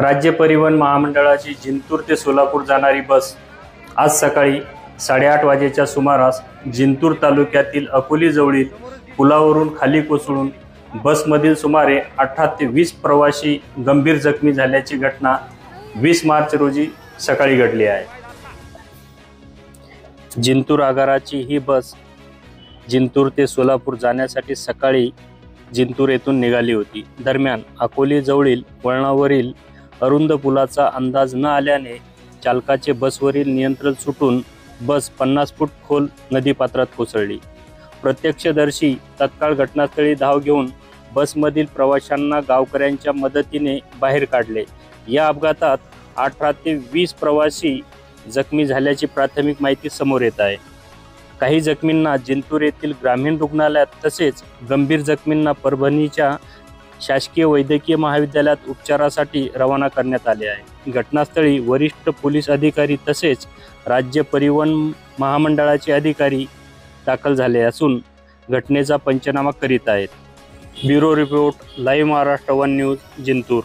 राज्य परिवहन महामंडळाची जिंतूर ते सोलापूर जाणारी बस आज सकाळी 8:30 वाजेच्या सुमारास जिंतूर तालुक्यातील अकोलीजवळील पुलावरून खाली कोसळून बसमधील सुमारे 18 ते 20 प्रवासी गंभीर जखमी झाल्याची घटना 20 मार्च रोजी सकाळी घडली आहे। जिंतूर आगाराची ही बस जिंतूर ते सोलापूर जाण्यासाठी सकाळी जिंतूर येथून निघाली होती। दरम्यान अकोलीजवळील वळणावरील अरुंद पुलाचा अंदाज न आल्याने चालकाचे बसवरील नियंत्रण सुटून बस 50 फूट खोल नदीपात्रात कोसळली। प्रत्यक्षदर्शी तत्काळ घटनास्थळी धाव घेऊन बसमधील प्रवाशांना गावकऱ्यांच्या मदतीने बाहेर काढले। या अपघातात 18 ते 20 प्रवासी जखमी झाल्याची प्राथमिक माहिती समोर येत आहे। काही जखमींना जिंतूर येथील ग्रामीण रुग्णालयात तसेच गंभीर जखमींना परभणीच्या शासकीय वैद्यकीय महाविद्यालयात उपचारासाठी रवाना करण्यात आले आहे। घटनास्थळी वरिष्ठ पोलीस अधिकारी तसेच राज्य परिवहन महामंडळाचे अधिकारी दाखल झाले असून घटनेचा पंचनामा करीत आहेत। Bureau report, live Maharashtra 1 news, Jintur.